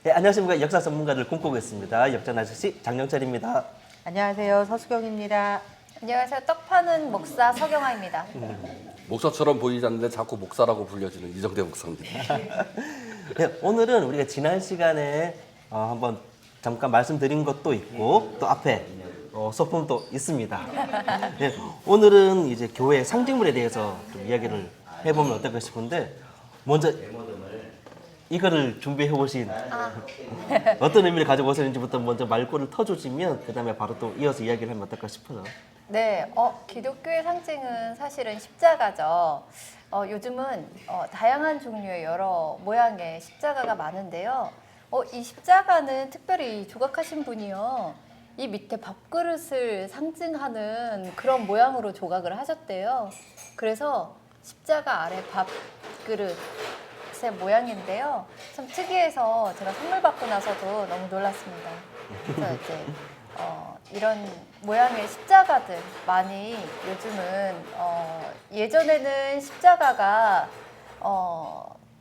네, 안녕하십니까. 역사 전문가를 꿈꾸고 있습니다. 역전 아저씨 장영철입니다. 안녕하세요. 서수경입니다. 안녕하세요. 떡 파는 목사 서경아입니다. 목사처럼 보이지 않는데 자꾸 목사라고 불려지는 이정대 목사입니다. 네, 오늘은 우리가 지난 시간에 한번 잠깐 말씀드린 것도 있고 또 앞에 소품도 있습니다. 네, 오늘은 이제 교회 상징물에 대해서 좀 이야기를 해보면 어떨까 싶은데 먼저 이거를 준비해 오신 어떤 의미를 가지고 오셨는지부터 먼저 말꼬를 터주시면 그 다음에 바로 또 이어서 이야기를 하면 어떨까 싶어요. 네, 기독교의 상징은 사실은 십자가죠. 요즘은 다양한 종류의 여러 모양의 십자가가 많은데요. 이 십자가는 특별히 조각하신 분이요. 이 밑에 밥그릇을 상징하는 그런 모양으로 조각을 하셨대요. 그래서 십자가 아래 밥그릇 모양인데요. 참 특이해서 제가 선물 받고 나서도 너무 놀랐습니다. 그래서 이제 이런 모양의 십자가들 많이 요즘은 예전에는 십자가가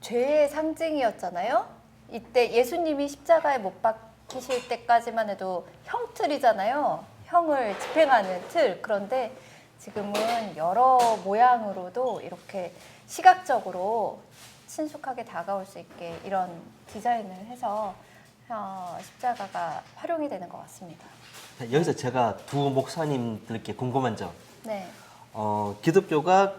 죄의 상징이었잖아요. 이때 예수님이 십자가에 못 박히실 때까지만 해도 형틀이잖아요. 형을 집행하는 틀. 그런데 지금은 여러 모양으로도 이렇게 시각적으로 친숙하게 다가올 수 있게 이런 디자인을 해서 십자가가 활용이 되는 것 같습니다. 여기서 제가 두 목사님들께 궁금한 점. 네. 기독교가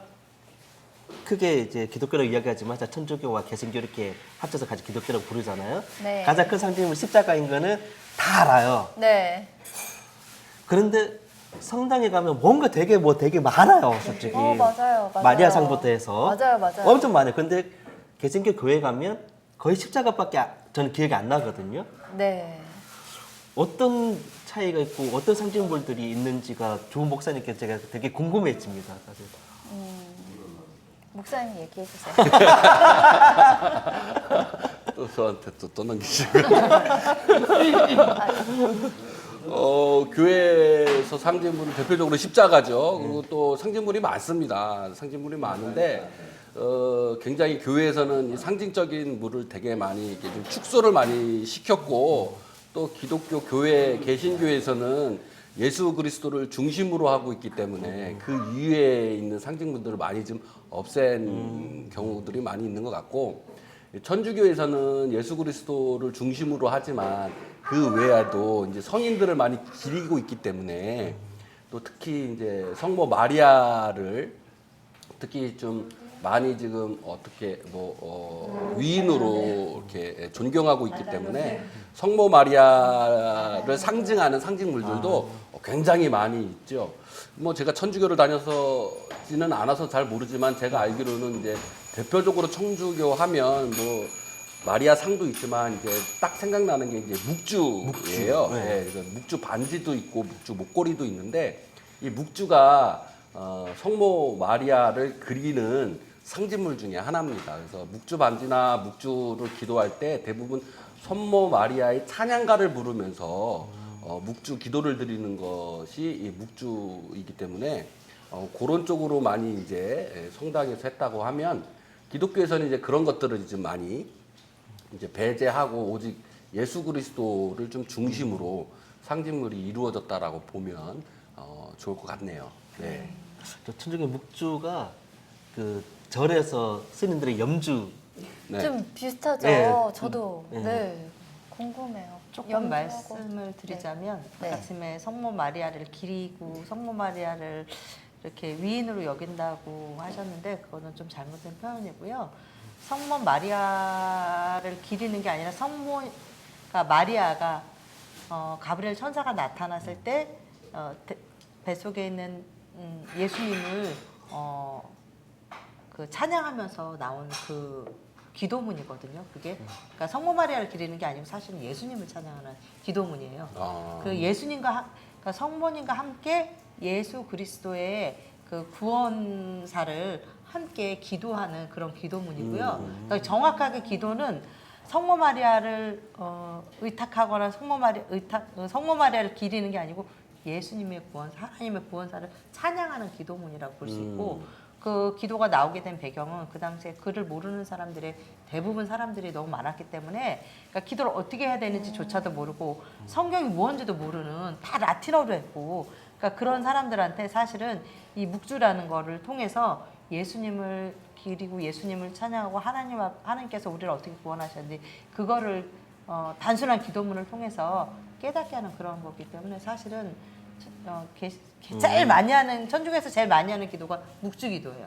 크게 이제 기독교라고 이야기하지만 천주교와 개신교 이렇게 합쳐서 같이 기독교라고 부르잖아요. 네. 가장 큰 상징은 십자가인 거는 다 알아요. 네. 그런데 성당에 가면 뭔가 되게 많아요, 솔직히. 맞아요. 마리아상부터 해서 맞아요. 엄청 많아요. 근데 개신교 교회 가면 거의 십자가밖에 저는 기억이 안 나거든요. 네. 어떤 차이가 있고 어떤 상징물들이 있는지가 좋은 목사님께 제가 되게 궁금해집니다, 사실. 목사님 얘기해 주세요. 또 저한테 또 떠넘기시고. 교회에서 상징물은 대표적으로 십자가죠. 그리고 또 상징물이 많습니다. 상징물이 많은데 굉장히 교회에서는 이 상징적인 물을 되게 많이 이렇게 좀 축소를 많이 시켰고 또 기독교 교회 개신교에서는 예수 그리스도를 중심으로 하고 있기 때문에 그 위에 있는 상징물들을 많이 좀 없앤 경우들이 많이 있는 것 같고 천주교에서는 예수 그리스도를 중심으로 하지만 그 외에도 이제 성인들을 많이 기리고 있기 때문에 또 특히 이제 성모 마리아를 특히 좀 많이 지금 어떻게 위인으로 이렇게 존경하고 있기 때문에 성모 마리아를 상징하는 상징물들도 굉장히 많이 있죠. 뭐 제가 천주교를 다녀서지는 않아서 잘 모르지만 제가 알기로는 이제 대표적으로 천주교 하면 뭐 마리아 상도 있지만 이제 딱 생각나는 게 이제 묵주예요. 네. 네, 묵주 반지도 있고 묵주 목걸이도 있는데 이 묵주가 성모 마리아를 그리는 상징물 중에 하나입니다. 그래서 묵주 반지나 묵주를 기도할 때 대부분 성모 마리아의 찬양가를 부르면서 묵주 기도를 드리는 것이 이 묵주이기 때문에 그런 쪽으로 많이 이제 성당에서 했다고 하면 기독교에서는 이제 그런 것들을 이제 많이 이제 배제하고 오직 예수 그리스도를 좀 중심으로 상징물이 이루어졌다라고 보면 좋을 것 같네요. 네. 저 천주교 묵주가 그 절에서 스님들의 염주. 네. 좀 비슷하죠. 네. 저도 네. 궁금해요. 조금 염주하고. 말씀을 드리자면 네. 아침에 성모 마리아를 기리고 성모 마리아를 이렇게 위인으로 여긴다고 하셨는데 그거는 좀 잘못된 표현이고요. 성모 마리아를 기리는 게 아니라 성모가 마리아가 가브리엘 천사가 나타났을 때 뱃속에 있는 예수님을 그 찬양하면서 나온 그 기도문이거든요. 그게 그러니까 성모 마리아를 기리는 게 아니고 사실은 예수님을 찬양하는 기도문이에요. 그 예수님과 그러니까 성모님과 함께 예수 그리스도의 그 구원사를 함께 기도하는 그런 기도문이고요. 그러니까 정확하게 기도는 성모 마리아를 의탁하거나 성모 마리아를 기리는 게 아니고 예수님의 구원, 하나님의 구원사를 찬양하는 기도문이라고 볼 수 있고 그 기도가 나오게 된 배경은 그 당시에 글을 모르는 사람들의 대부분 사람들이 너무 많았기 때문에 그러니까 기도를 어떻게 해야 되는지조차도 모르고 성경이 무언지도 모르는 다 라틴어로 했고 그러니까 그런 사람들한테 사실은 이 묵주라는 거를 통해서 예수님을 기리고 예수님을 찬양하고 하나님께서 우리를 어떻게 구원하셨는지 그거를 단순한 기도문을 통해서 깨닫게 하는 그런 거기 때문에 사실은 제일 많이 하는 천주교에서 제일 많이 하는 기도가 묵주기도예요.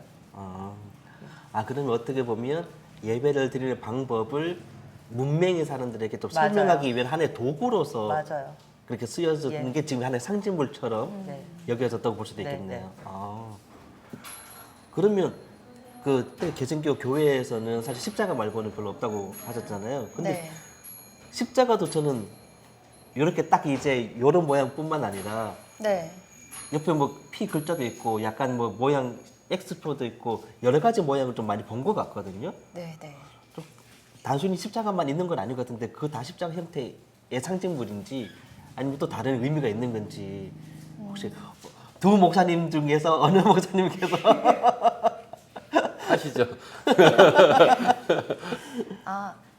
그러면 어떻게 보면 예배를 드리는 방법을 문맹의 사람들에게 좀 맞아요. 설명하기 위한 하나의 도구로서 맞아요. 그렇게 쓰여진 예. 게 지금 하나의 상징물처럼 네. 여겨졌다고 볼 수도 네, 있겠네요. 네. 그러면 그때 개신교 교회에서는 사실 십자가 말고는 별로 없다고 하셨잖아요. 근데 네. 십자가도 저는 이렇게 딱 이제 이런 모양뿐만 아니라 네. 옆에 뭐 피 글자도 있고 약간 뭐 모양 X표도 있고 여러 가지 모양을 좀 많이 본 것 같거든요. 네. 네. 좀 단순히 십자가만 있는 건 아닌 것 같은데 그 다 십자가 형태의 상징물인지 아니면 또 다른 의미가 있는 건지 혹시 두 목사님 중에서 어느 목사님께서 하시죠.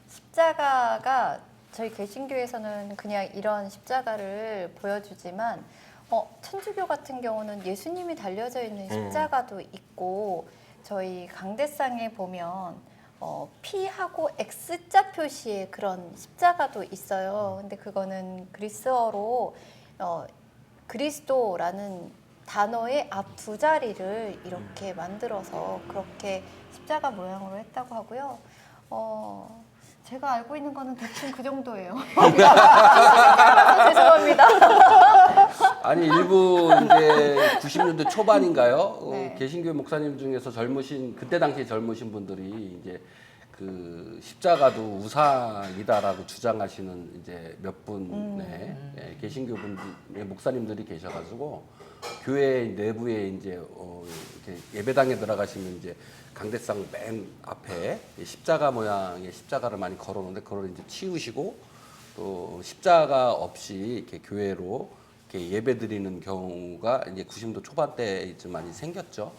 십자가가 저희 개신교에서는 그냥 이런 십자가를 보여주지만 천주교 같은 경우는 예수님이 달려져 있는 십자가도 있고 저희 강대상에 보면 P하고 X자 표시의 그런 십자가도 있어요. 근데 그거는 그리스어로 그리스도라는 단어의 앞 두 자리를 이렇게 만들어서 그렇게 십자가 모양으로 했다고 하고요. 제가 알고 있는 거는 대충 그 정도예요. 죄송합니다. 아니 일부 이제 90년대 초반인가요? 네. 개신교 목사님 중에서 그때 당시에 젊으신 분들이 이제 그 십자가도 우상이다라고 주장하시는 이제 몇 분의 개신교 분의 목사님들이 계셔가지고 교회 내부에 이제 이렇게 예배당에 들어가시면 이제 강대상 맨 앞에 십자가 모양의 십자가를 많이 걸어놓는데 그걸 이제 치우시고 또 십자가 없이 이렇게 교회로 이렇게 예배드리는 경우가 이제 90도 초반때 좀 많이 생겼죠.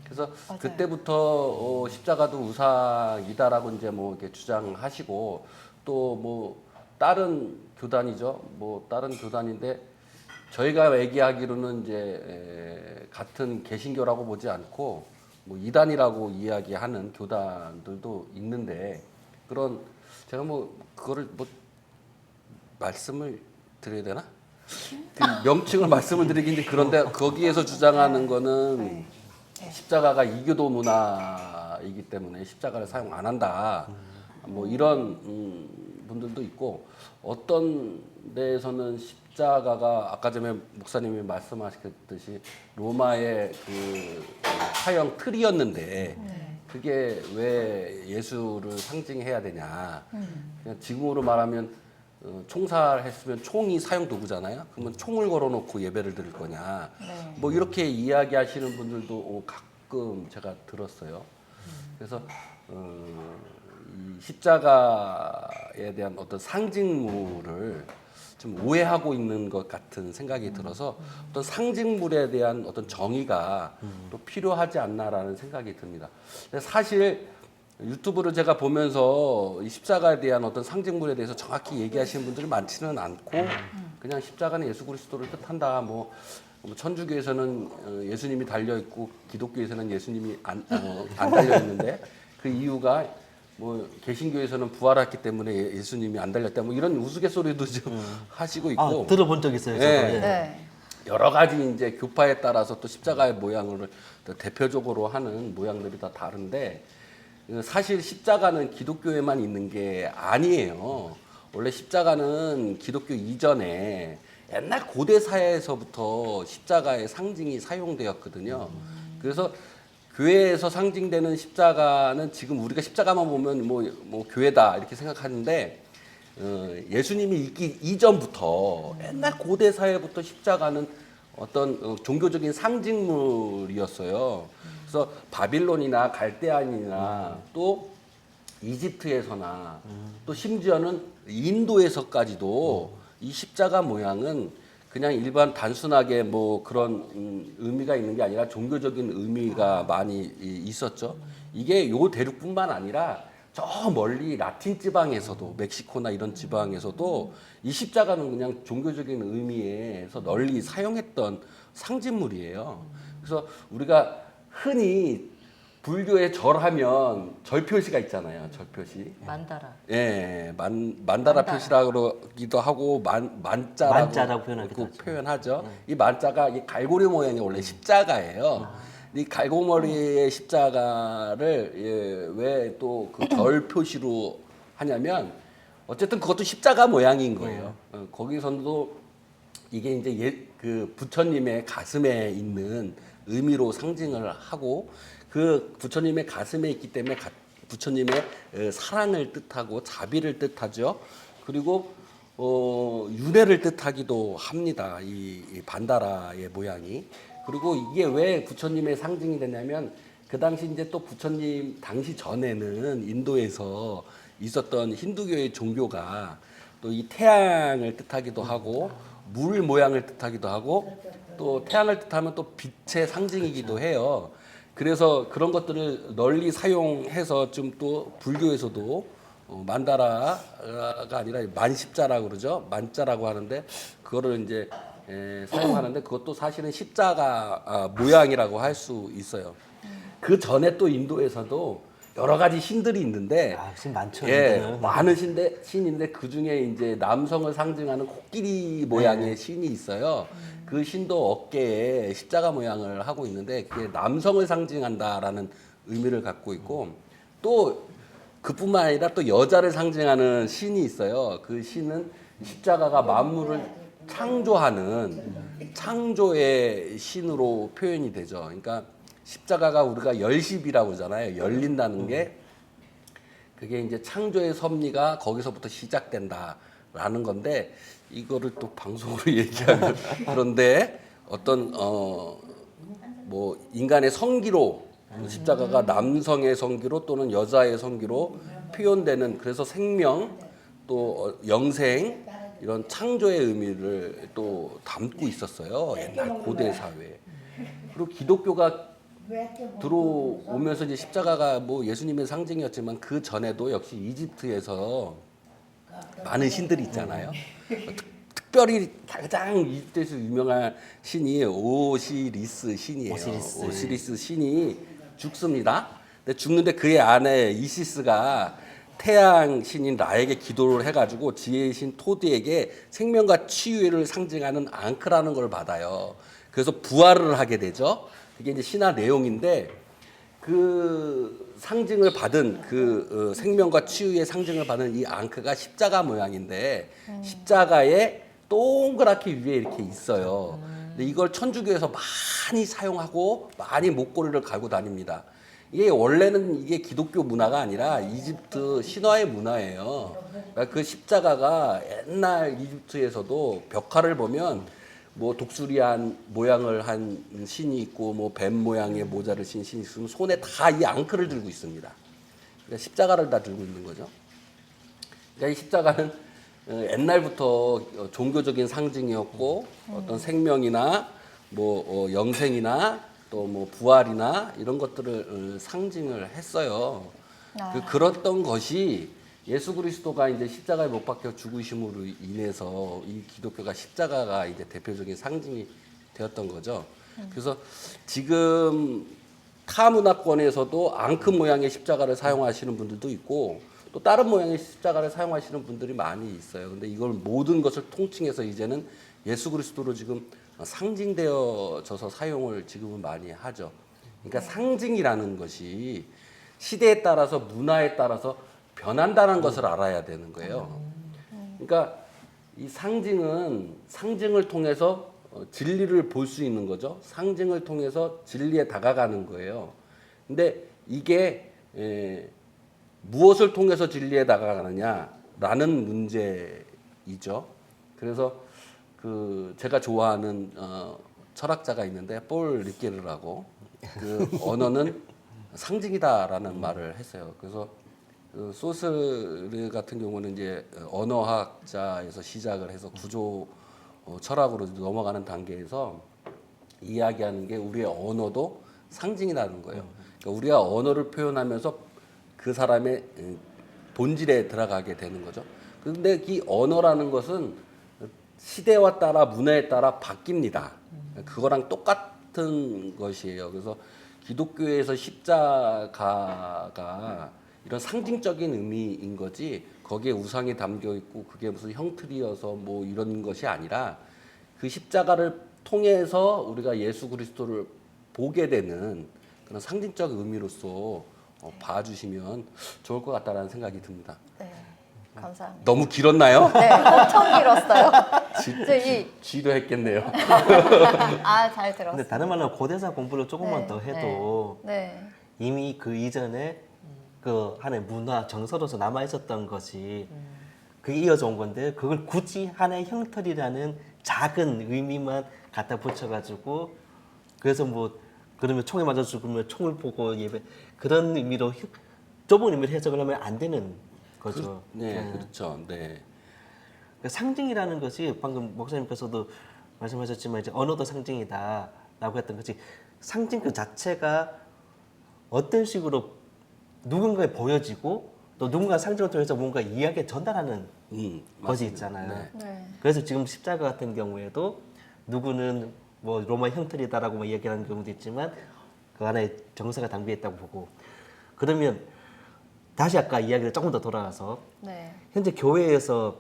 그래서 맞아요. 그때부터 십자가도 우상이다라고 이제 뭐 이렇게 주장하시고 또 뭐 다른 교단이죠. 뭐 다른 교단인데 저희가 얘기하기로는 이제 같은 개신교라고 보지 않고 뭐 이단이라고 이야기하는 교단들도 있는데 그런 제가 뭐 그거를 뭐 말씀을 드려야 되나? 그 명칭을 말씀을 드리긴 그런데 거기에서 주장하는 거는 십자가가 이교도 문화이기 때문에 십자가를 사용 안 한다. 뭐 이런 분들도 있고 어떤 데에서는 십자가가 아까 전에 목사님이 말씀하셨듯이 로마의 그 사형 틀이었는데 그게 왜 예수를 상징해야 되냐. 그냥 지금으로 말하면 총살했으면 총이 사용 도구잖아요. 그러면 총을 걸어놓고 예배를 드릴 거냐. 네. 뭐 이렇게 이야기하시는 분들도 가끔 제가 들었어요. 그래서 이 십자가에 대한 어떤 상징물을 좀 오해하고 있는 것 같은 생각이 들어서 어떤 상징물에 대한 어떤 정의가 또 필요하지 않나라는 생각이 듭니다. 근데 사실 유튜브를 제가 보면서 이 십자가에 대한 어떤 상징물에 대해서 정확히 얘기하시는 분들이 많지는 않고 그냥 십자가는 예수 그리스도를 뜻한다. 뭐 천주교에서는 예수님이 달려 있고 기독교에서는 예수님이 안 달려 있는데 그 이유가 뭐 개신교에서는 부활했기 때문에 예수님이 안 달렸다. 뭐 이런 우스갯소리도 좀 하시고 있고 들어본 적 있어요. 저도. 네. 예. 네. 여러 가지 이제 교파에 따라서 또 십자가의 모양을 대표적으로 하는 모양들이 다 다른데 사실 십자가는 기독교에만 있는 게 아니에요. 원래 십자가는 기독교 이전에 옛날 고대 사회에서부터 십자가의 상징이 사용되었거든요. 그래서 교회에서 상징되는 십자가는 지금 우리가 십자가만 보면 뭐 교회다 이렇게 생각하는데 예수님이 있기 이전부터 옛날 고대 사회부터 십자가는 어떤 종교적인 상징물이었어요. 그래서 바빌론이나 갈대안이나 또 이집트에서나 또 심지어는 인도에서까지도 이 십자가 모양은 그냥 일반 단순하게 뭐 그런 의미가 있는 게 아니라 종교적인 의미가 많이 있었죠. 이게 요 대륙뿐만 아니라 저 멀리 라틴 지방에서도 멕시코나 이런 지방에서도 이 십자가는 그냥 종교적인 의미에서 널리 사용했던 상징물이에요. 그래서 우리가 흔히 불교에 절하면 절 표시가 있잖아요. 절 표시. 만다라. 예, 만다라 표시라고 그러기도 하고 만자라고 만자라고 표현하기도 하죠. 표현하죠. 이 만자가 이 갈고리 모양이 원래 십자가예요. 이 갈고머리의 십자가를 왜 또 그 절 표시로 하냐면 어쨌든 그것도 십자가 모양인 거예요. 거기서도 이게 이제 그 부처님의 가슴에 있는 의미로 상징을 하고 그 부처님의 가슴에 있기 때문에 부처님의 사랑을 뜻하고 자비를 뜻하죠. 그리고 윤회를 뜻하기도 합니다. 이 반다라의 모양이. 그리고 이게 왜 부처님의 상징이 되냐면 그 당시 이제 또 부처님 당시 전에는 인도에서 있었던 힌두교의 종교가 또 이 태양을 뜻하기도 하고 물 모양을 뜻하기도 하고 또 태양을 뜻하면 또 빛의 상징이기도 해요. 그래서 그런 것들을 널리 사용해서 좀 또 불교에서도 만다라가 아니라 만십자라고 그러죠. 만자라고 하는데 그거를 이제 사용하는데 그것도 사실은 십자가 모양이라고 할 수 있어요. 그 전에 또 인도에서도 여러 가지 신들이 있는데 신 많죠. 예, 인도는. 많은 신인데 그 중에 이제 남성을 상징하는 코끼리 모양의 신이 있어요. 그 신도 어깨에 십자가 모양을 하고 있는데 그게 남성을 상징한다라는 의미를 갖고 있고 또 그뿐만 아니라 또 여자를 상징하는 신이 있어요. 그 신은 십자가가 만물을 창조하는 창조의 신으로 표현이 되죠. 그러니까 십자가가 우리가 열십이라고 하잖아요. 열린다는 게 그게 이제 창조의 섭리가 거기서부터 시작된다라는 건데 이거를 또 방송으로 얘기하면 그런데 어떤 뭐 인간의 성기로 십자가가 남성의 성기로 또는 여자의 성기로 표현되는 그래서 생명 또 영생 이런 창조의 의미를 또 담고 있었어요. 옛날 고대 사회에. 그리고 기독교가 들어오면서 이제 십자가가 뭐 예수님의 상징이었지만 그 전에도 역시 이집트에서 많은 신들이 있잖아요. 특별히 가장 이집트에서 유명한 신이 오시리스 신이에요. 오시리스 신이 죽습니다. 근데 죽는데 그의 아내 이시스가 태양 신인 라에게 기도를 해가지고 지혜의 신 토드에게 생명과 치유를 상징하는 앙크라는 걸 받아요. 그래서 부활을 하게 되죠. 그게 이제 신화 내용인데 그 상징을 받은 그 생명과 치유의 상징을 받은 이 앙크가 십자가 모양인데 십자가에 동그랗게 위에 이렇게 있어요. 근데 이걸 천주교에서 많이 사용하고 많이 목걸이를 갈고 다닙니다. 이게 원래는 이게 기독교 문화가 아니라 이집트 신화의 문화예요. 그러니까 그 십자가가 옛날 이집트에서도 벽화를 보면 뭐 독수리한 모양을 한 신이 있고 뭐 뱀 모양의 모자를 신 신이 있으면 손에 다 이 앙크를 들고 있습니다. 그러니까 십자가를 다 들고 있는 거죠. 그러니까 이 십자가는 옛날부터 종교적인 상징이었고 어떤 생명이나 뭐 영생이나 또 뭐 부활이나 이런 것들을 상징을 했어요. 그랬던 것이 예수 그리스도가 이제 십자가에 못 박혀 죽으심으로 인해서 이 기독교가 십자가가 이제 대표적인 상징이 되었던 거죠. 그래서 지금 타 문화권에서도 앙크 모양의 십자가를 사용하시는 분들도 있고 또 다른 모양의 십자가를 사용하시는 분들이 많이 있어요. 근데 이걸 모든 것을 통칭해서 이제는 예수 그리스도로 지금 상징되어져서 사용을 지금은 많이 하죠. 그러니까 상징이라는 것이 시대에 따라서 문화에 따라서 변한다는 것을 알아야 되는 거예요. 그러니까 이 상징은 상징을 통해서 진리를 볼 수 있는 거죠. 상징을 통해서 진리에 다가가는 거예요. 근데 이게 무엇을 통해서 진리에 다가가느냐라는 문제이죠. 그래서 그 제가 좋아하는 철학자가 있는데 폴 리케르라고 그 언어는 상징이다라는 말을 했어요. 그래서 그 소스르 같은 경우는 이제 언어학자에서 시작을 해서 철학으로 넘어가는 단계에서 이야기하는 게 우리의 언어도 상징이라는 거예요. 그러니까 우리가 언어를 표현하면서 그 사람의 본질에 들어가게 되는 거죠. 그런데 이 언어라는 것은 시대와 따라 문화에 따라 바뀝니다. 그거랑 똑같은 것이에요. 그래서 기독교에서 십자가가 이런 상징적인 의미인 거지 거기에 우상이 담겨 있고 그게 무슨 형틀이어서 뭐 이런 것이 아니라 그 십자가를 통해서 우리가 예수 그리스도를 보게 되는 그런 상징적 의미로서 봐주시면 좋을 것 같다라는 생각이 듭니다. 네, 감사합니다. 너무 길었나요? 네, 엄청 길었어요. 지루했겠네요. 잘 들었어요. 근데 다른 말로 고대사 공부를 조금만 네. 더 해도 네, 이미 그 이전에 그 하나의 문화 정서로서 남아 있었던 것이 그게 이어져 온 건데 그걸 굳이 하나의 형틀이라는 작은 의미만 갖다 붙여가지고 그래서 뭐 그러면 총에 맞아 죽으면 총을 보고 예배 그런 의미로 좁은 의미를 해석을 하면 안 되는 거죠. 네, 그렇죠. 네. 그러니까 상징이라는 것이 방금 목사님께서도 말씀하셨지만 이제 언어도 상징이다라고 했던 것이 상징 그 자체가 어떤 식으로 누군가에 보여지고 또 누군가 상징을 통해서 뭔가 이야기에 전달하는 것이 맞습니다. 있잖아요. 네. 네, 그래서 지금 십자가 같은 경우에도 누구는 뭐 로마 형틀이다라고 뭐 얘기하는 경우도 있지만 그 안에 정서가 담겨 있다고 보고 그러면 다시 아까 이야기를 조금 더 돌아가서 네. 현재 교회에서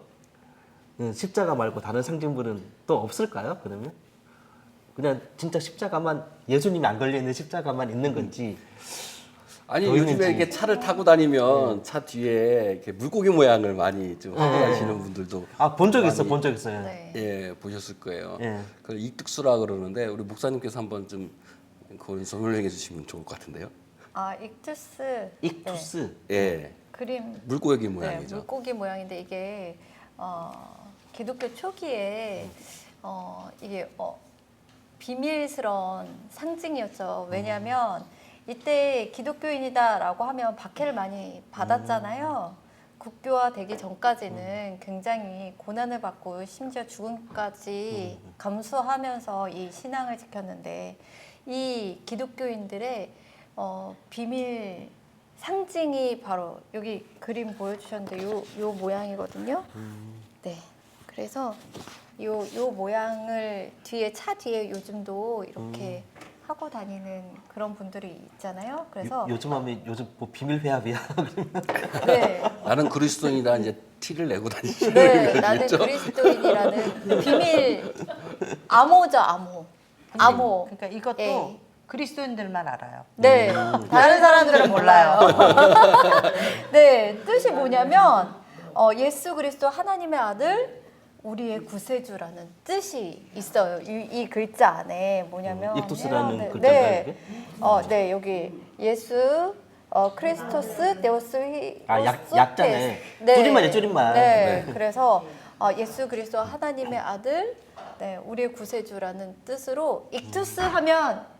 십자가 말고 다른 상징물은 또 없을까요? 그러면 그냥 진짜 십자가만 예수님이 안 걸려 있는 십자가만 있는 건지 아니 더 요즘에 있는지. 이렇게 차를 타고 다니면 차 뒤에 이렇게 물고기 모양을 많이 좀 하고 다니시는 분들도 본 적 있어 많이, 본 적 있어요. 네. 예 보셨을 거예요. 예. 그 익특수라 그러는데 우리 목사님께서 한번 좀 그걸 설명해 주시면 좋을 것 같은데요. 익투스. 익투스. 네, 예, 그림. 물고기 네, 모양이죠. 물고기 모양인데 이게 기독교 초기에 이게 비밀스러운 상징이었죠. 왜냐하면 이때 기독교인이다라고 하면 박해를 많이 받았잖아요. 국교화 되기 전까지는 굉장히 고난을 받고 심지어 죽음까지 감수하면서 이 신앙을 지켰는데 이 기독교인들의 비밀 상징이 바로 여기 그림 보여주셨는데 요 모양이거든요. 네. 그래서 요 모양을 차 뒤에 요즘도 이렇게 하고 다니는 그런 분들이 있잖아요. 그래서 요즘 하면 요즘 뭐 비밀 회합이야. 네. 나는 그리스도인이다 이제 티를 내고 다니시는 네, 나는 거겠죠. 그리스도인이라는 비밀 암호죠, 암호. 그러니까 이것도 예. 그리스도인들만 알아요. 네, 다른 사람들은 몰라요. 네, 뜻이 뭐냐면 예수 그리스도 하나님의 아들, 우리의 구세주라는 뜻이 있어요. 이 글자 안에 뭐냐면 익투스라는 해명을- 글자인가요, 네, 이게? 네 여기 예수 크리스토스 데오스 약자네. 줄임말이에요, 줄임말. 네, 그래서 예수 그리스도 하나님의 아들, 네, 우리의 구세주라는 뜻으로 익투스 하면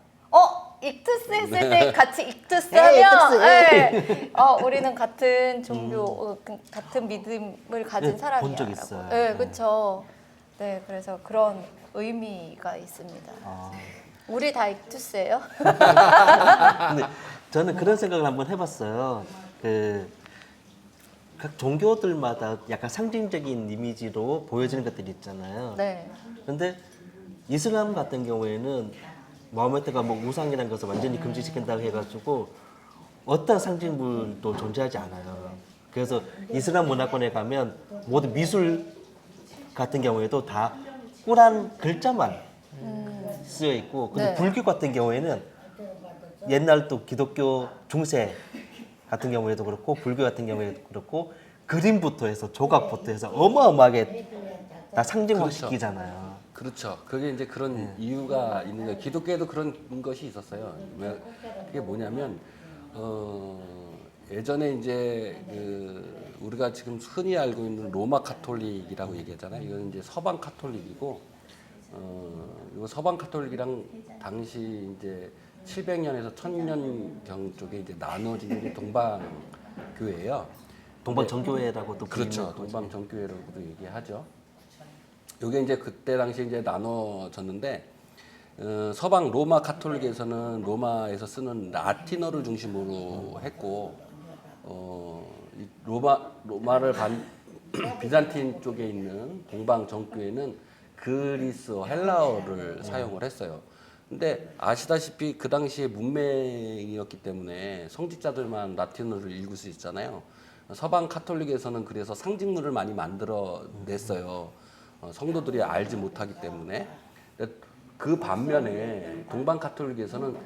익투스 했을 때 같이 익투스 하면 네, 우리는 같은 종교, 같은 믿음을 가진 네, 사람이야. 본적 있어요. 네, 네. 그렇죠. 네, 그래서 그런 의미가 있습니다. 우리 다 익투스예요. 근데 저는 그런 생각을 한번 해봤어요. 각 종교들마다 약간 상징적인 이미지로 보여지는 것들이 있잖아요. 네, 근데 이슬람 같은 경우에는 마호메트가 뭐 우상이라는 것을 완전히 금지시킨다고 해가지고 어떤 상징물도 존재하지 않아요. 그래서 이슬람 문화권에 가면 모든 미술 같은 경우에도 다 꾸란 글자만 쓰여 있고, 근데 네. 불교 같은 경우에는 옛날 또 기독교 중세 같은 경우에도 그렇고 불교 같은 경우에도 그렇고 그림부터 해서 조각부터 해서 어마어마하게 다 상징화 시키잖아요. 그렇죠. 그게 이제 그런 이유가 있는 거예요. 기독교에도 그런 것이 있었어요. 그게 뭐냐면 예전에 이제 우리가 지금 흔히 알고 있는 로마 카톨릭이라고 얘기하잖아요. 이건 이제 서방 카톨릭이고 이거 서방 카톨릭이랑 당시 이제 700년에서 1000년경 쪽에 이제 나눠진 게 동방 교회예요. 동방 정교회라고도 그렇죠. 불리는 거죠. 동방 정교회라고도 얘기하죠. 이게 이제 그때 당시 이제 나눠졌는데 서방 로마 카톨릭에서는 로마에서 쓰는 라틴어를 중심으로 했고 이 로마를 비잔틴 쪽에 있는 동방 정교회는 그리스어 헬라어를 사용을 했어요. 근데 아시다시피 그 당시에 문맹이었기 때문에 성직자들만 라틴어를 읽을 수 있잖아요. 서방 카톨릭에서는 그래서 상징물을 많이 만들어냈어요. 성도들이 알지 못하기 때문에. 그 반면에 동방 카톨릭에서는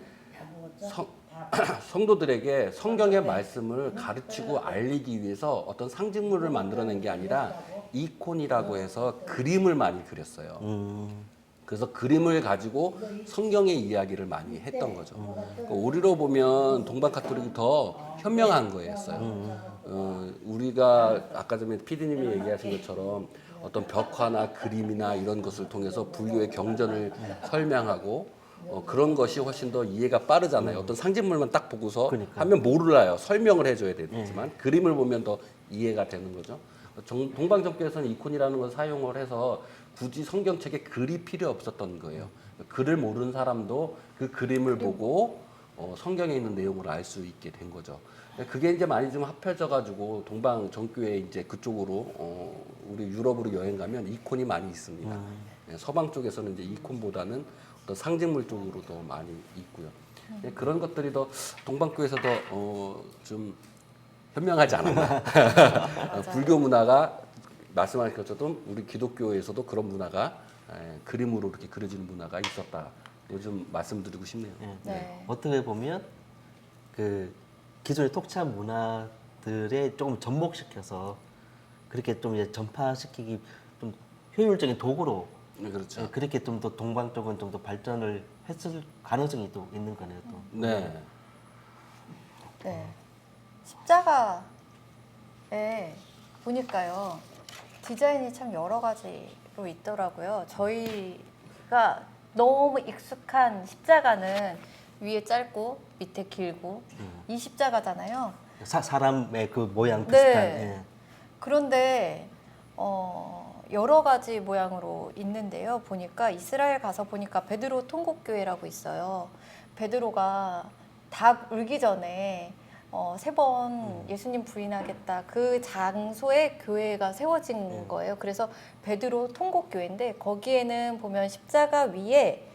성도들에게 성경의 말씀을 가르치고 알리기 위해서 어떤 상징물을 만들어낸 게 아니라 이콘이라고 해서 그림을 많이 그렸어요. 그래서 그림을 가지고 성경의 이야기를 많이 했던 거죠. 그러니까 우리로 보면 동방 카톨릭이 더 현명한 거였어요. 우리가 아까 전에 피디님이 얘기하신 것처럼 어떤 벽화나 그림이나 이런 것을 통해서 불교의 경전을 설명하고 그런 것이 훨씬 더 이해가 빠르잖아요. 어떤 상징물만 딱 보고서 하면 몰라요. 설명을 해줘야 되지만 그림을 보면 더 이해가 되는 거죠. 동방정교에서는 이콘이라는 걸 사용을 해서 굳이 성경책에 글이 필요 없었던 거예요. 글을 모르는 사람도 그 그림을 보고 성경에 있는 내용을 알 수 있게 된 거죠. 그게 이제 많이 좀 합해져가지고 동방정교회 이제 그쪽으로 우리 유럽으로 여행 가면 이콘이 많이 있습니다. 서방 쪽에서는 이제 이콘보다는 어떤 상징물 쪽으로 더 많이 있고요. 그런 것들이 더 동방교에서 더 좀 현명하지 않았나. 불교 문화가 말씀하신 것처럼 우리 기독교에서도 그런 문화가 그림으로 이렇게 그려지는 문화가 있었다. 좀 말씀드리고 싶네요. 네. 어떻게 보면 그 기존의 톡치한 문화들에 조금 접목시켜서 그렇게 좀 이제 전파시키기 좀 효율적인 도구로 네, 그렇죠. 그렇게 좀 더 동방 쪽은 좀 더 발전을 했을 가능성이 또 있는 거네요. 또. 네. 네. 십자가에 보니까요. 디자인이 참 여러 가지로 있더라고요. 저희가 너무 익숙한 십자가는 위에 짧고 밑에 길고 이 십자가잖아요. 사람의 그 모양 비슷한. 네. 예. 그런데 여러 가지 모양으로 있는데요. 보니까 이스라엘 가서 보니까 베드로 통곡교회라고 있어요. 베드로가 닭 울기 전에 3번 예수님 부인하겠다 그 장소에 교회가 세워진 거예요. 그래서 베드로 통곡교회인데 거기에는 보면 십자가 위에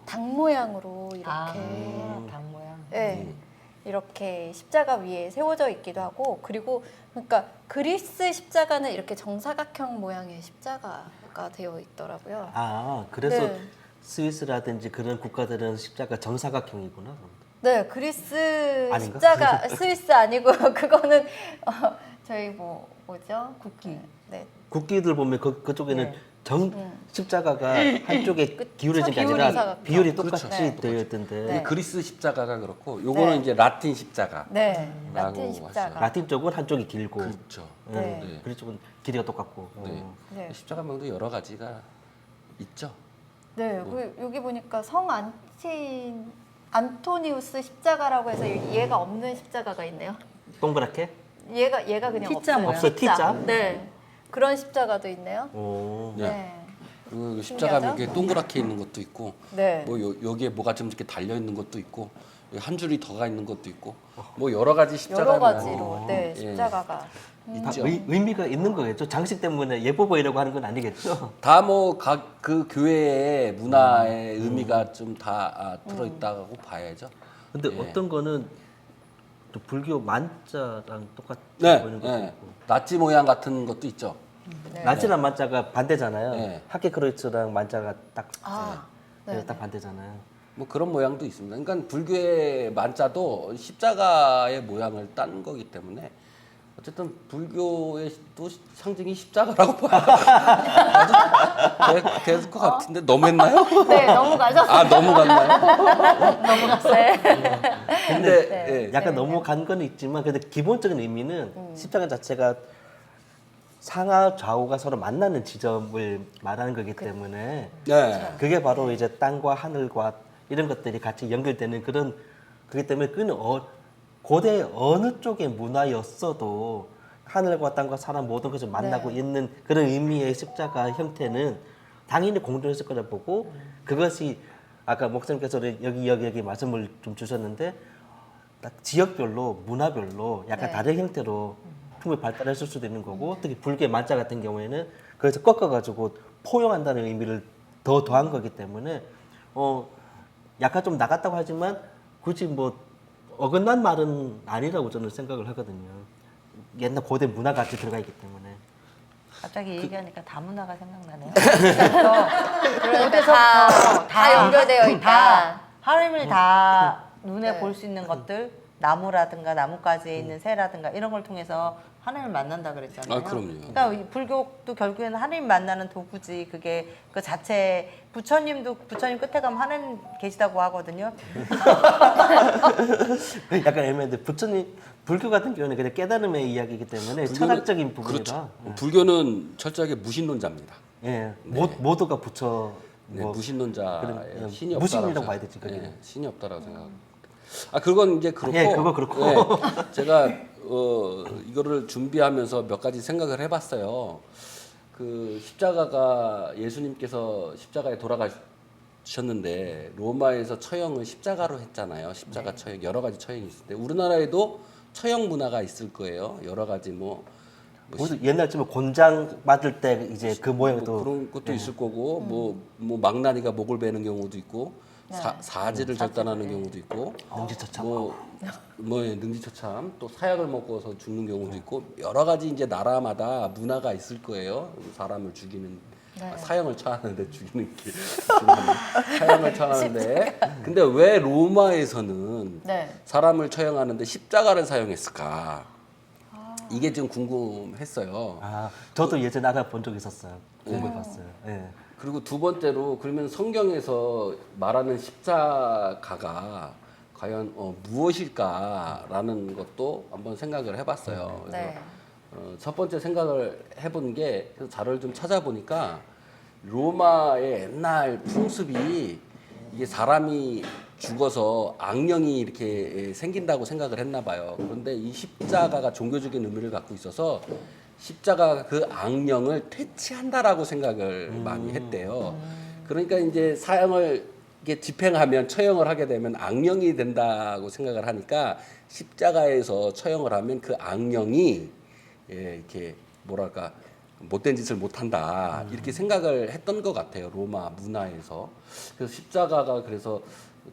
닭 모양으로 이렇게 닭 모양. 네, 이렇게 십자가 위에 세워져 있기도 하고 그리고 그러니까 그리스 십자가는 이렇게 정사각형 모양의 십자가가 되어 있더라고요. 아, 그래서 네. 스위스라든지 그런 국가들은 십자가 정사각형이구나. 네, 그리스 아닌가? 십자가 스위스 아니고 그거는 저희 뭐죠? 국기. 네. 국기들 보면 그쪽에는 네. 십자가가 한쪽에 기울어진 게 아니라 비율이 사각형. 비율이 그렇죠. 똑같이 네. 되어 있던데 네. 그리스 십자가가 그렇고 요거는 네. 이제 라틴 십자가. 네, 라고 라틴 십자가. 라틴 쪽은 한쪽이 길고 그렇죠. 예, 네. 그리 쪽은 길이가 똑같고. 네. 네. 십자가명도 여러 가지가 있죠. 네, 여기 보니까 성 안토니우스 십자가라고 해서 얘가 없는 십자가가 있네요. 동그랗게? 얘가 그냥 T자 없어요. 모양. 없어요, T자? 네, 그런 십자가도 있네요. 오. 네. 네, 그 십자가 신기하죠? 이렇게 동그랗게 있는 것도 있고, 네. 뭐 여기에 뭐가 좀 이렇게 달려 있는 것도 있고, 여기 한 줄이 더 가 있는 것도 있고, 뭐 여러 가지 십자가 여러 가지로 네 예. 십자가가 다 있죠. 의미가 있는 거겠죠. 장식 때문에 예뻐 보이려고 하는 건 아니겠죠. 다 뭐 각 그 교회의 문화의 의미가 좀 다 들어 있다고 봐야죠. 근데 예. 어떤 거는 또 불교 만자랑 똑같이 네, 보이는 것도 네. 있고. 나치 모양 같은 것도 있죠. 네. 나치랑 만자가 반대잖아요. 네. 하케크로이츠랑 만자가 딱, 네. 딱 반대잖아요. 뭐 그런 모양도 있습니다. 그러니까 불교의 만자도 십자가의 모양을 딴 거기 때문에 어쨌든 불교의 또 상징이 십자가라고 봐요. 아주 됐을 것 같은데 너무했나요? 네, 넘어가셨어요. 아 넘어갔나요? 넘어갔어요. 근데 네. 예. 약간 네. 넘어간 건 있지만 근데 기본적인 의미는 십자가 자체가 상하 좌우가 서로 만나는 지점을 말하는 거기 때문에 네. 그게 바로 이제 땅과 하늘과 이런 것들이 같이 연결되는 그런 그렇기 때문에 그는 고대 어느 쪽의 문화였어도 하늘과 땅과 사람 모든 것을 만나고 네. 있는 그런 의미의 십자가 형태는 당연히 공존했을 거라 보고 그것이 아까 목사님께서 여기 말씀을 좀 주셨는데 딱 지역별로 문화별로 약간 네. 다른 형태로 충분히 발달했을 수도 있는 거고 특히 불교의 만자 같은 경우에는 그래서 꺾어가지고 포용한다는 의미를 더 더한 거기 때문에 약간 좀 나갔다고 하지만 굳이 뭐 어긋난 말은 아니라고 저는 생각을 하거든요. 옛날 고대 문화 같이 들어가 있기 때문에. 갑자기 얘기하니까 다문화가 생각나네요. 그러니까 다 연결되어 있다. 하나님을 다 눈에 네. 볼 수 있는 것들, 나무라든가 나뭇가지에 있는 새라든가 이런 걸 통해서 하나님을 만난다 그랬잖아요. 아, 그럼요. 그러니까 이 불교도 결국에는 하나님 만나는 도구지. 그게 그 자체 부처님 끝에 가면 하나님 계시다고 하거든요. 약간 애매한데 불교 같은 경우는 그냥 깨달음의 이야기이기 때문에 철학적인 부분이라. 그렇죠. 불교는 철저하게 무신론자입니다. 예, 모두가 부처. 네, 뭐 무신론자예요. 그런, 신이 무신이라고 없다라고 봐야 되지, 그게. 네, 신이 없다라고 생각합니다. 아 그건 이제 그렇고. 예, 그거 그렇고. 네, 제가 이거를 준비하면서 몇 가지 생각을 해봤어요. 그 십자가가 예수님께서 십자가에 돌아가셨는데 로마에서 처형을 십자가로 했잖아요. 십자가 처형 여러 가지 처형이 있을 때 우리나라에도 처형 문화가 있을 거예요. 여러 가지 뭐 옛날쯤에 곤장 맞을 때 이제 그 모양도 뭐 그런 것도 있을 거고 뭐 망나니가 목을 베는 경우도 있고 사지를 절단하는 경우도 있고 능지처참. 뭐 능지처참 또 사약을 먹어서 죽는 경우도 있고 여러 가지 이제 나라마다 문화가 있을 거예요. 사람을 죽이는 사형을 처하는데 죽이는 게 사형을 처하는데 근데 왜 로마에서는 네. 사람을 처형하는데 십자가를 사용했을까? 이게 좀 궁금했어요. 아, 저도 예전에 알아본 적 있었어요. 공부해봤어요. 예. 그리고 두 번째로 그러면 성경에서 말하는 십자가가 과연 무엇일까라는 것도 한번 생각을 해봤어요. 그래서 네. 첫 번째 생각을 해본 게 그래서 자료를 좀 찾아보니까 로마의 옛날 풍습이 이게 사람이 죽어서 악령이 이렇게 생긴다고 생각을 했나 봐요. 그런데 이 십자가가 종교적인 의미를 갖고 있어서 십자가가 그 악령을 퇴치한다라고 생각을 많이 했대요. 그러니까 이제 사형을 이게 집행하면 처형을 하게 되면 악령이 된다고 생각을 하니까 십자가에서 처형을 하면 그 악령이 이렇게 뭐랄까 못된 짓을 못한다 이렇게 생각을 했던 것 같아요. 로마 문화에서. 그래서 십자가가 그래서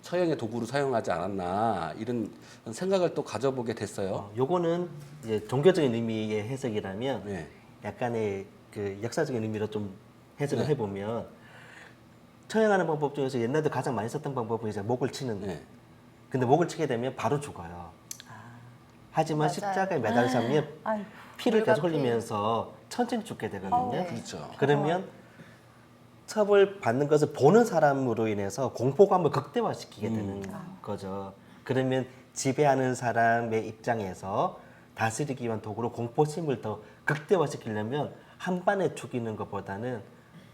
처형의 도구로 사용하지 않았나 이런 생각을 또 가져보게 됐어요. 요거는 이제 종교적인 의미의 해석이라면 네. 약간의 그 역사적인 의미로 좀 해석을 해보면 처형하는 방법 중에서 옛날에 가장 많이 썼던 방법은 이제 목을 치는. 네. 근데 목을 치게 되면 바로 죽어요. 하지만 맞아요. 십자가에 매달려서 하면 아유, 피를 계속 물과 피. 흘리면서 천천히 죽게 되거든요. 네. 그렇죠. 그러면 처벌 받는 것을 보는 사람으로 인해서 공포감을 극대화시키게 되는 거죠. 그러면 지배하는 사람의 입장에서 다스리기 위한 도구로 공포심을 더 극대화시키려면 한 번에 죽이는 것보다는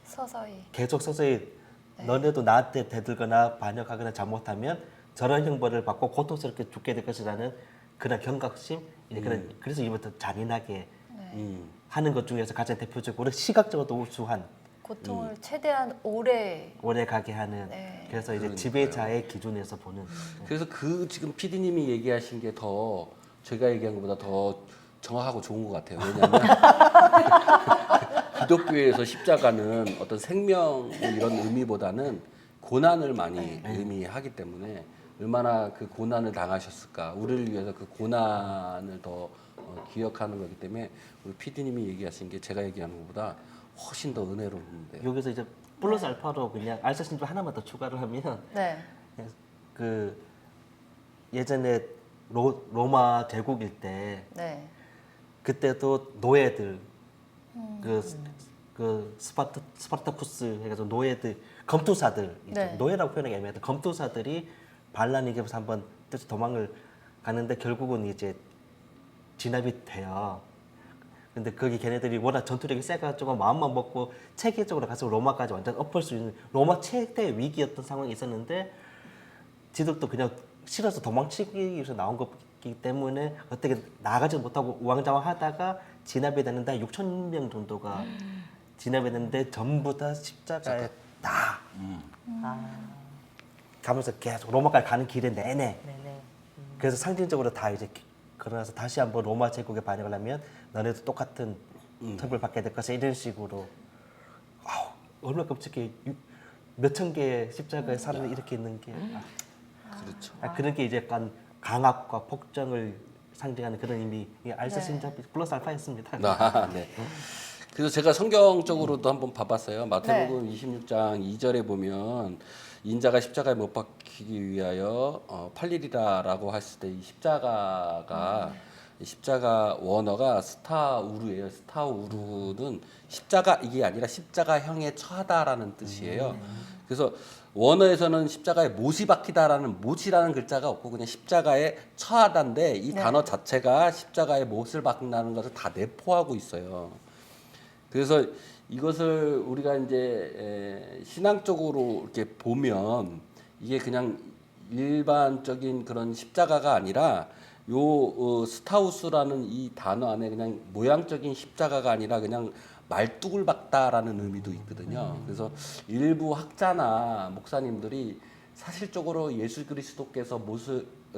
서서히. 계속 서서히 너네도 나한테 대들거나 반역하거나 잘못하면 저런 형벌을 받고 고통스럽게 죽게 될 것이라는 그런 경각심, 그래서 이부터 잔인하게 하는 것 중에서 가장 대표적으로 시각적으로도 우수한 고통을 최대한 오래. 오래 가게 하는. 네. 그래서 이제 그러니까요. 지배자의 기준에서 보는. 그래서 그 지금 PD님이 얘기하신 게 더 제가 얘기한 것보다 더 정확하고 좋은 것 같아요. 왜냐하면 기독교에서 십자가는 어떤 생명 이런 의미보다는 고난을 많이 의미하기 때문에 얼마나 그 고난을 당하셨을까 우리를 위해서 그 고난을 더 기억하는 거기 때문에 우리 PD님이 얘기하신 게 제가 얘기하는 것보다 훨씬 더 은혜로운데 여기서 이제 플러스 알파로 그냥 알사 신조 하나만 더 추가를 하면 네. 그 예전에 로마 제국일 때 네. 그때도 노예들 그 스파르타쿠스 해가지고 노예들 검투사들 있죠. 네. 노예라고 표현하기 애매한데 검투사들이 반란이겨서 한번 뜻 도망을 가는데 결국은 이제 진압이 돼요. 근데 거기 걔네들이 워낙 전투력이 세가지고 마음만 먹고 체계적으로 가서 로마까지 완전 엎을 수 있는 로마 최대 위기였던 상황이 있었는데 지들도 그냥 싫어서 도망치기 위해서 나온 거기 때문에 어떻게 나가지 못하고 우왕좌왕하다가 진압이 되는데 6,000명 정도가 지나갔는데 전부 다 십자가에 다 아, 가면서 계속 로마까지 가는 길에 내내. 네네. 그래서 상징적으로 다 이제 그러나서 다시 한번 로마 제국에 반역을 하면 너네도 똑같은 처벌 받게 될 것이야 이런 식으로. 아우, 얼마나 끔찍해. 몇천 개의 십자가에 사람이 이렇게 있는 게. 그렇죠. 그런 게 이제 약간 강압과 폭정을 상징하는 그런 의미. 알사 신자 플러스 알파였습니다. 아, 네. 그래서 제가 성경적으로도 한번 봐봤어요. 마태복음 26장 2절에 보면 인자가 십자가에 못 박히기 위하여 팔리리라라고 했을 때 이 십자가가 이 십자가 원어가 스타우르예요. 스타우르는 십자가 이게 아니라 십자가형에 처하다라는 못이에요. 그래서 원어에서는 십자가에 못이 박히다라는 못이라는 글자가 없고 그냥 십자가에 처하다인데 이 단어 자체가 십자가에 못을 박는다는 것을 다 내포하고 있어요. 그래서 이것을 우리가 이제 신앙적으로 이렇게 보면 이게 그냥 일반적인 그런 십자가가 아니라 요 스타우스라는 이 단어 안에 그냥 모양적인 십자가가 아니라 그냥 말뚝을 박다라는 의미도 있거든요. 그래서 일부 학자나 목사님들이 사실적으로 예수 그리스도께서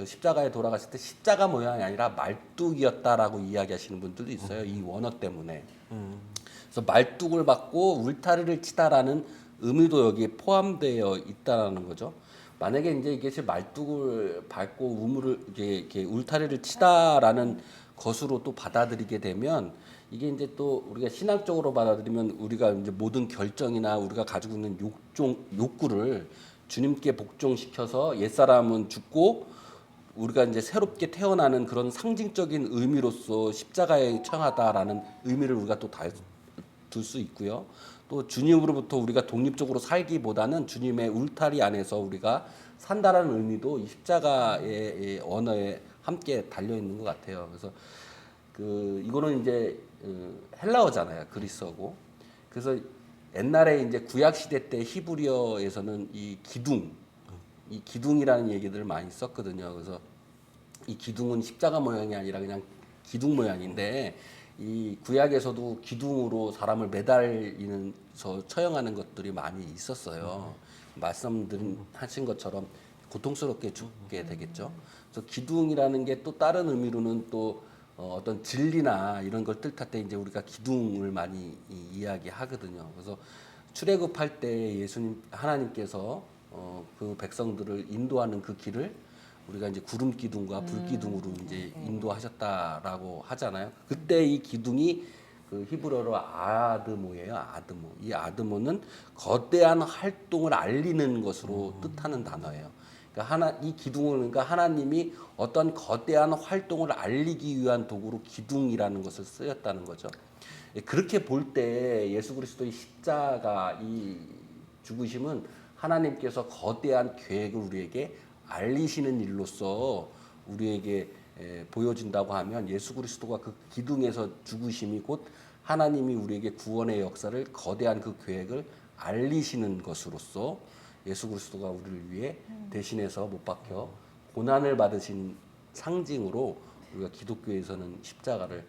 십자가에 돌아가실 때 십자가 모양이 아니라 말뚝이었다라고 이야기하시는 분들도 있어요. 이 원어 때문에. 그래서 말뚝을 받고 울타리를 치다라는 의미도 여기에 포함되어 있다라는 거죠. 만약에 이제 이게 말뚝을 밟고 우물을 이렇게 울타리를 치다라는 것으로 또 받아들이게 되면 이게 이제 또 우리가 신앙적으로 받아들이면 우리가 이제 모든 결정이나 우리가 가지고 있는 욕구를 주님께 복종시켜서 옛사람은 죽고 우리가 이제 새롭게 태어나는 그런 상징적인 의미로서 십자가에 처하다라는 의미를 우리가 또 둘 수 있고요. 또 주님으로부터 우리가 독립적으로 살기보다는 주님의 울타리 안에서 우리가 산다라는 의미도 이 십자가의 언어에 함께 달려 있는 것 같아요. 그래서 이거는 이제 헬라어잖아요. 그리스어고. 그래서 옛날에 이제 구약 시대 때 히브리어에서는 이 기둥이라는 얘기들을 많이 썼거든요. 그래서 이 기둥은 십자가 모양이 아니라 그냥 기둥 모양인데 이 구약에서도 기둥으로 사람을 매달리면서 처형하는 것들이 많이 있었어요. 말씀하신 것처럼 고통스럽게 죽게 되겠죠. 그래서 기둥이라는 게 또 다른 의미로는 또 어떤 진리나 이런 걸 뜻할 때 이제 우리가 기둥을 많이 이야기하거든요. 그래서 출애굽할 때 예수님 하나님께서 그 백성들을 인도하는 그 길을 우리가 이제 구름 기둥과 불 기둥으로 이제 인도하셨다라고 하잖아요. 그때 이 기둥이 그 히브리어로 아드모예요. 아드모. 이 아드모는 거대한 활동을 알리는 것으로 뜻하는 단어예요. 그러니까 이 기둥은 그러니까 하나님이 어떤 거대한 활동을 알리기 위한 도구로 기둥이라는 것을 쓰였다는 거죠. 그렇게 볼 때 예수 그리스도의 십자가 이 죽으심은 하나님께서 거대한 계획을 우리에게 알리시는 일로서 우리에게 보여진다고 하면 예수 그리스도가 그 기둥에서 죽으심이 곧 하나님이 우리에게 구원의 역사를 거대한 그 계획을 알리시는 것으로서 예수 그리스도가 우리를 위해 대신해서 못 박혀 고난을 받으신 상징으로 우리가 기독교에서는 십자가를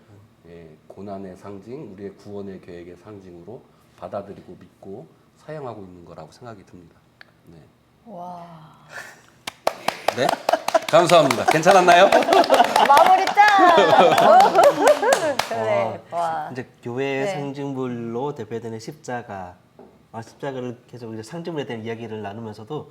고난의 상징, 우리의 구원의 계획의 상징으로 받아들이고 믿고 사용하고 있는 거라고 생각이 듭니다. 네. 와. 네? 감사합니다. 괜찮았나요? 마무리 짱! 그래, 와. 이제 교회의 네. 상징물로 대표되는 십자가, 십자가를 계속 이제 상징물에 대한 이야기를 나누면서도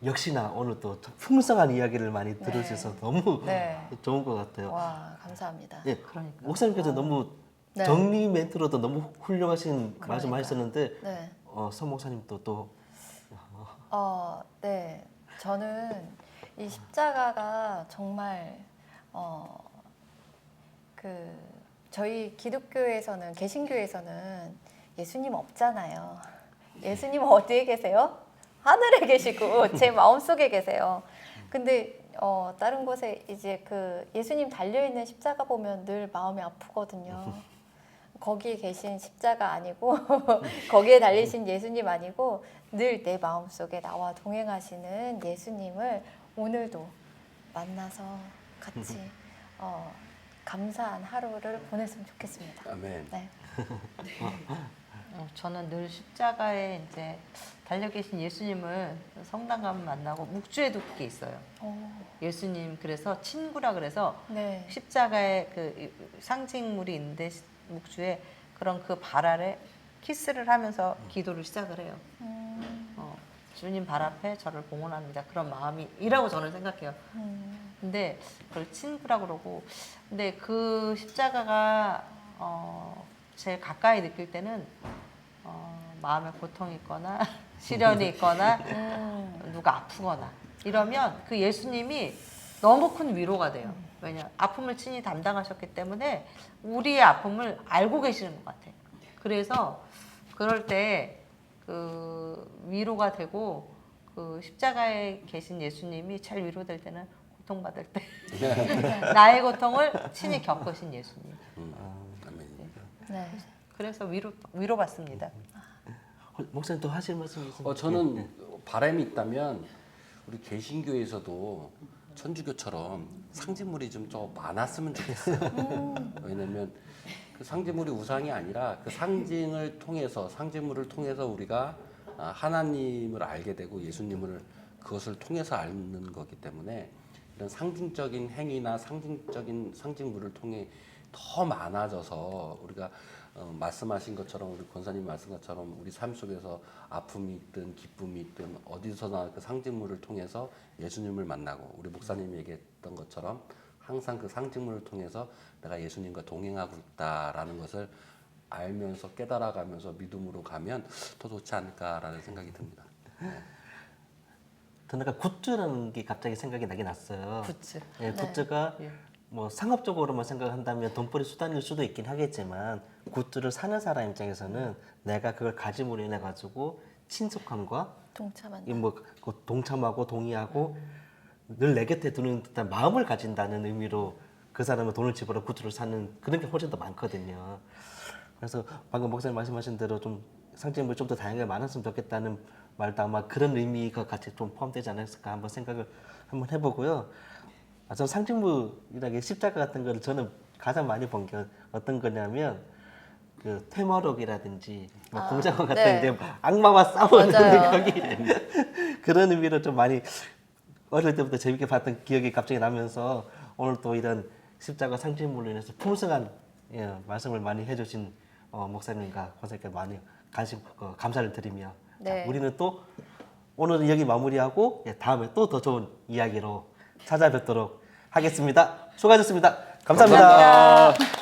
역시나 오늘 또 참 풍성한 이야기를 많이 들을 수 있어서 너무 네. 좋은 것 같아요. 와, 감사합니다. 예, 그러니까. 목사님께서 너무 네. 정리 멘트로도 너무 훌륭하신 말씀하셨는데 네. 서 목사님도 또 네. 저는 이 십자가가 정말 저희 기독교에서는 개신교에서는 예수님 없잖아요. 예수님 어디에 계세요? 하늘에 계시고 제 마음속에 계세요. 근데 다른 곳에 이제 그 예수님 달려 있는 십자가 보면 늘 마음이 아프거든요. 거기에 계신 십자가 아니고 거기에 달리신 예수님 아니고 늘 내 마음속에 나와 동행하시는 예수님을 오늘도 만나서 같이 감사한 하루를 보냈으면 좋겠습니다. 아멘. 네. 저는 늘 십자가에 이제 달려 계신 예수님을 성당 가면 만나고 묵주에도 그게 있어요. 예수님 그래서 친구라 그래서 네. 십자가에 그 상징물이 있는데 묵주에 그런 그 발 아래 키스를 하면서 기도를 시작을 해요. 주님 발 앞에 저를 봉헌합니다. 그런 마음이라고 저는 생각해요. 근데 그걸 친구라 그러고, 근데 그 십자가가 제일 가까이 느낄 때는 마음에 고통이 있거나 시련이 있거나 누가 아프거나 이러면 그 예수님이 너무 큰 위로가 돼요. 왜냐, 아픔을 친히 담당하셨기 때문에 우리의 아픔을 알고 계시는 것 같아요. 그래서 그럴 때 그 위로가 되고, 그 십자가에 계신 예수님이 제일 위로될 때는 고통받을 때 나의 고통을 친히 겪으신 예수님. 네. 그래서 위로받습니다. 목사님 또 하실 말씀 있으세요? 저는 바람이 있다면 우리 개신교에서도 천주교처럼 상징물이 좀 많았으면 좋겠어요. 왜냐면 그 상징물이 우상이 아니라 그 상징을 통해서, 상징물을 통해서 우리가 하나님을 알게 되고 예수님을 그것을 통해서 아는 거기 때문에 이런 상징적인 행위나 상징적인 상징물을 통해 더 많아져서 우리가 말씀하신 것처럼, 우리 권사님 말씀 것처럼 우리 삶 속에서 아픔이 있든 기쁨이 있든 어디서나 그 상징물을 통해서 예수님을 만나고, 우리 목사님이 얘기했던 것처럼 항상 그 상징물을 통해서 내가 예수님과 동행하고 있다라는 것을 알면서 깨달아가면서 믿음으로 가면 더 좋지 않을까라는 생각이 듭니다. 저는 아까 굿즈라는 게 갑자기 생각이 나긴 났어요. 굿즈. 예, 굿즈가 예. 뭐 상업적으로만 생각한다면 돈벌이 수단일 수도 있긴 하겠지만, 굿즈를 사는 사람 입장에서는 내가 그걸 가짐으로 인해 가지고 친숙함과 동참한다. 이뭐 동참하고 동의하고 늘 내 곁에 두는 듯한 마음을 가진다는 의미로 그 사람은 돈을 집어러 굿즈를 사는 그런 게 훨씬 더 많거든요. 그래서 방금 목사님 말씀하신 대로 좀 상징물이 좀 더 다양하게 많았으면 좋겠다는 말도 아마 그런 의미가 같이 좀 포함되지 않았을까 한번 생각을 한번 해보고요. 전 상징물이라는 게 십자가 같은 거를 저는 가장 많이 본 게 어떤 거냐면 그 퇴마록이라든지 뭐 공작원 같은 네. 이제 악마와 싸우는 맞아요. 거기 그런 의미로 좀 많이 어릴 때부터 재밌게 봤던 기억이 갑자기 나면서 오늘 또 이런 십자가 상징물로 인해서 풍성한 말씀을 많이 해주신 목사님과 권사님께 많이 감사를 드리며 네. 자, 우리는 또 오늘은 여기 마무리하고 다음에 또 더 좋은 이야기로 찾아뵙도록 하겠습니다. 수고하셨습니다. 감사합니다. 감사합니다.